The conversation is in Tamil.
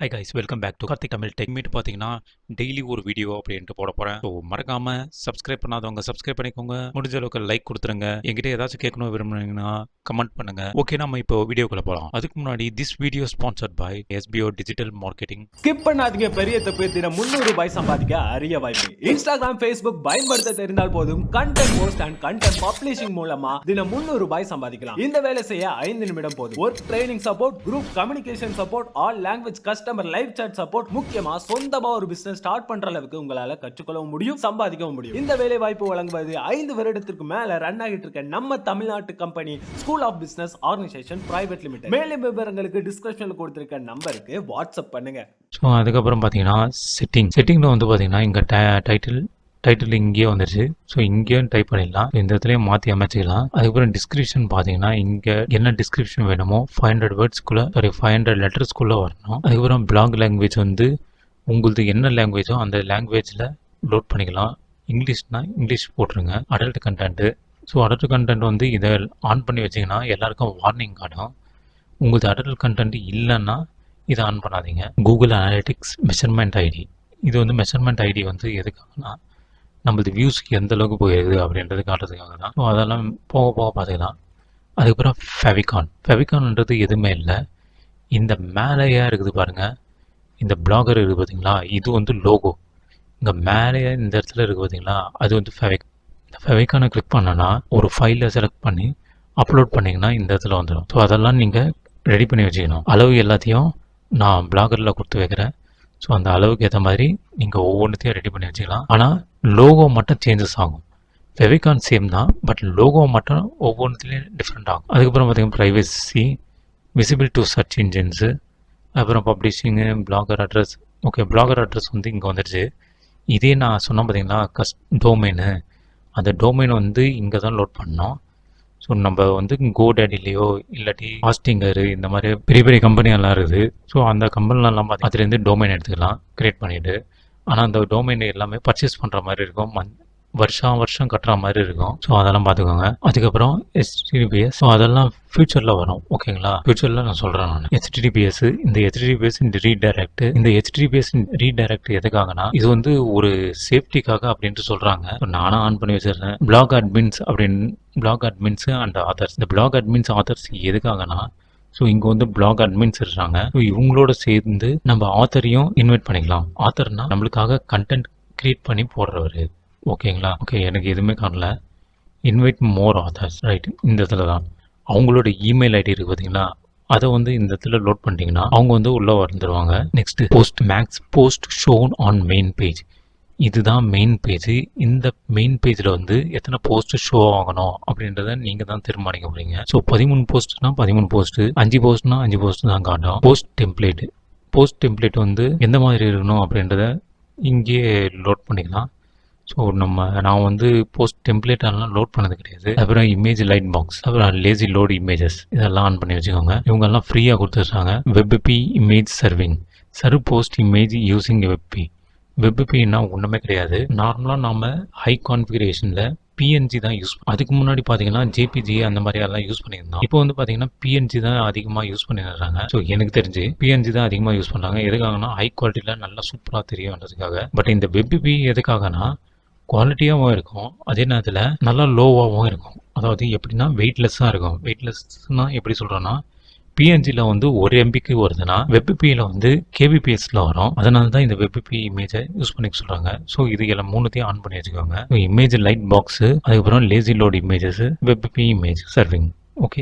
High guys, welcome back to Karthik Tamil tech meet. பார்த்தீங்கன்னா டெய்லி ஒரு வீடியோ அப்படின்ட்டு போட போகிறேன். ஸோ மறக்காம சப்ஸ்கிரைப் பண்ணாதவங்க சப்ஸ்கிரைப் பண்ணிக்கோங்க. முடிஞ்ச அளவுக்கு லைக் கொடுத்துருங்க. என்கிட்ட ஏதாச்சும் கேட்கணும் விரும்புனீங்கன்னா கமெண்ட் பண்ணுங்க. ஓகே, நம்ம இப்போ வீடியோக்குள்ள போகலாம். அதுக்கு முன்னாடி this video sponsored by SBO digital marketing. ஸ்கிப் பண்ணாதீங்க. பெரிய தப்பு. தினம் 300 ரூபாய் சம்பாதிக்க அரிய வாய்ப்பு. இன்ஸ்டாகிராம், ஃபேஸ்புக் பயன்படுத்த தெரிந்தால் போதும். Content post and content publishing மூலமா தினம் 300 ரூபாய் சம்பாதிக்கலாம். இந்த வேலை செய்ய 5 நிமிடம் போதும். Work training support, group communication support, all language customer live chat support, முக்கியமா சொந்தமா ஒரு பிசினஸ் ஸ்டார்ட் பண்ற அளவுக்கு உங்களால கற்றுக்கொள்ளவும் முடியும், சம்பாதிக்கவும் முடியும். இந்த வேலை வாய்ப்பு வழங்குவது 5 வருடத்திற்கு மேல ரன் ஆகிட்டு இருக்க நம்ம தமிழ்நாட்டு company school of business organisation private limited. மேலும் விவரங்களுக்கு டிஸ்கிரிப்ஷன்ல கொடுத்திருக்க நம்பருக்கு வாட்ஸ்அப் பண்ணுங்க. ஸோ அதுக்கப்புறம் பார்த்தீங்கன்னா செட்டிங்கில் வந்து பார்த்தீங்கன்னா இங்கே டைட்டில் இங்கேயே வந்துருச்சு. ஸோ இங்கேயும் டைப் பண்ணிடலாம். இந்த இடத்துலையும் மாற்றி அமைச்சிக்கலாம். அதுக்கப்புறம் டிஸ்கிரிப்ஷன் பார்த்தீங்கன்னா இங்கே என்ன டிஸ்கிரிப்ஷன் வேணுமோ 500 வேர்ட்ஸ்க்குள்ளே 500 லெட்டர்ஸ்க்குள்ளே வரணும். அதுக்கப்புறம் பிளாக் லாங்குவேஜ் வந்து உங்களுக்கு என்ன லாங்குவேஜோ அந்த லாங்குவேஜில் லோட் பண்ணிக்கலாம். இங்கிலீஷ்னா இங்கிலீஷ் போட்டுருங்க. Adult content. So adult content வந்து இதை ஆன் பண்ணி வச்சிங்கன்னா எல்லாருக்கும் வார்னிங் காட்டும். உங்களுக்கு அடல்ட் கண்டென்ட் இல்லைன்னா இதை ஆன் பண்ணாதீங்க. Google analytics measurement ID. இது வந்து மெஷர்மெண்ட் ஐடி வந்து எதுக்காகனா நம்மளது வியூஸ்க்கு எந்த அளவுக்கு போயிருக்குது அப்படின்றது காட்டுறதுக்காக தான். ஸோ அதெல்லாம் போக போக பார்த்துக்கலாம். அதுக்கப்புறம் ஃபெவிகான்ன்றது எதுவுமே இல்லை. இந்த மேலேயே இருக்குது பாருங்கள், இந்த பிளாகர் இருக்குது பார்த்தீங்களா, இது வந்து லோகோ. இங்கே மேலேயே இந்த இடத்துல இருக்குது பார்த்தீங்களா, அது வந்து இந்த ஃபெவிகானை கிளிக் பண்ணோன்னா ஒரு ஃபைலை செலக்ட் பண்ணி அப்லோட் பண்ணிங்கன்னா இந்த இடத்துல வந்துடும். ஸோ அதெல்லாம் நீங்கள் ரெடி பண்ணி வச்சுக்கணும். அளவு எல்லாத்தையும் நான் பிளாகரில் கொடுத்து வைக்கிறேன். ஸோ அந்த அளவுக்கு ஏற்ற மாதிரி நீங்கள் ஒவ்வொன்றுத்தையும் ரெடி பண்ணி வச்சுக்கலாம். ஆனால் லோகோ மட்டும் சேஞ்சஸ் ஆகும். ஃபெவிகான் சேம் தான், பட் லோகோ மட்டும் ஒவ்வொன்றுத்துலேயும் டிஃப்ரெண்ட் ஆகும். அதுக்கப்புறம் பார்த்தீங்கன்னா privacy, visible to search engines, அப்புறம் publishing, blogger address. Okay, blogger address வந்து இங்கே வந்துடுச்சு. இதே நான் சொன்னேன் பார்த்தீங்களா டொமைனு, அந்த டொமைன் வந்து இங்கே தான் லோட் பண்ணோம். ஸோ நம்ம வந்து கோடேடிலேயோ இல்லாட்டி ஹாஸ்டிங்கரு இந்த மாதிரி பெரிய பெரிய கம்பெனியெல்லாம் இருக்குது. ஸோ அந்த கம்பெனிலலாம் பார்த்து அதுலேருந்து டொமைன் எடுத்துக்கலாம் கிரியேட் பண்ணிவிட்டு. ஆனால் அந்த டொமைன் எல்லாமே பர்ச்சேஸ் பண்ணுற மாதிரி இருக்கும், வருஷம் கட்டுற மாதிரி இருக்கும். ஸோ அதெல்லாம் பார்த்துக்கோங்க. அதுக்கப்புறம் HTTPS. ஸோ அதெல்லாம் ஃபியூச்சரில் வரும். ஓகேங்களா, ஃபியூச்சரில் நான் சொல்கிறேன். நான் HTTPS, இந்த HTTPS ரீடைரக்ட். இந்த HTTPS ரீடைரக்ட் எதுக்காகனா இது வந்து ஒரு சேஃப்டிக்காக அப்படின்ட்டு சொல்கிறாங்க. நானும் ஆன் பண்ணி வச்சிருக்கேன். Blog admins and authors. இந்த பிளாக் அட்மின்ஸ் ஆதர்ஸ் எதுக்காகனா, ஸோ இங்கே வந்து பிளாக் அட்மின்ஸ் இருக்காங்க. ஸோ இவங்களோட சேர்ந்து நம்ம ஆத்தரையும் இன்வைட் பண்ணிக்கலாம். ஆத்தர்னா நம்மளுக்காக கண்டென்ட் கிரியேட் பண்ணி போடுறவர். ஓகேங்களா, ஓகே, எனக்கு எதுவுமே காணல. இன்வைட் மோர் ஆதர்ஸ், ரைட். இந்த இடத்துல தான் அவங்களோட இமெயில் ஐடி இருக்குது பார்த்தீங்களா, அதை வந்து இந்த இடத்துல லோட் பண்ணிட்டீங்கன்னா அவங்க வந்து உள்ளே வந்துடுவாங்க. Next post shown on main page. இதுதான் மெயின் பேஜ். இந்த மெயின் பேஜில் வந்து எத்தனை போஸ்ட் ஷோ ஆகணும் அப்படின்றத நீங்கள் தான் தீர்மானிக்க முடியுங்க. ஸோ 13 போஸ்ட்னா 13 போஸ்ட்டு, 5 போஸ்ட்னா 5 போஸ்ட் தான் காட்டும். போஸ்ட் டெம்ப்ளேட் வந்து எந்த மாதிரி இருக்கணும் அப்படின்றத இங்கேயே லோட் பண்ணிக்கலாம். ஸோ நான் வந்து போஸ்ட் டெம்ப்ளேட்டெல்லாம் லோட் பண்ணது கிடையாது. அப்புறம் இமேஜ் லைட் பாக்ஸ், அப்புறம் லேசி லோட் இமேஜஸ், இதெல்லாம் ஆன் பண்ணி வச்சுக்கோங்க. இவங்கெல்லாம் ஃப்ரீயாக கொடுத்துருக்காங்க. WebP image serve post image using வெப்பின்னா ஒன்றுமே கிடையாது. நார்மலாக நாம் ஹை கான்ஃபிகரேஷனில் PNG தான் யூஸ். அதுக்கு முன்னாடி பார்த்தீங்கன்னா JPG அந்த மாதிரி எல்லாம் யூஸ் பண்ணியிருந்தோம். இப்போ வந்து பார்த்தீங்கன்னா PNG தான் அதிகமாக யூஸ் பண்ணிடுறாங்க. ஸோ எனக்கு தெரிஞ்சு PNG தான் அதிகமாக யூஸ் பண்ணுறாங்க. எதுக்காகனா ஹை குவாலிட்டியில் நல்லா சூப்பராக தெரியும்ன்றதுக்காக. பட் இந்த வெப்பி எதுக்காகனா குவாலிட்டியாகவும் இருக்கும், அதே நேரத்தில் நல்லா லோவாகவும் இருக்கும். அதாவது எப்படின்னா வெயிட்லெஸ்ஸாக இருக்கும். வெயிட்லெஸ்னால் எப்படி சொல்கிறோன்னா, PNGயில் வந்து 1 MBக்கு வருதுன்னா வெப்பியில் வந்து KBPSல வரும். அதனால தான் இந்த வெப்பி இமேஜை யூஸ் பண்ணிக்க சொல்கிறாங்க. ஸோ இது எல்லாம் 3த்தையும் ஆன் பண்ணி வச்சுக்கோங்க. இமேஜ் லைட் பாக்ஸு, அதுக்கப்புறம் lazy load images, WebP image serving. Okay.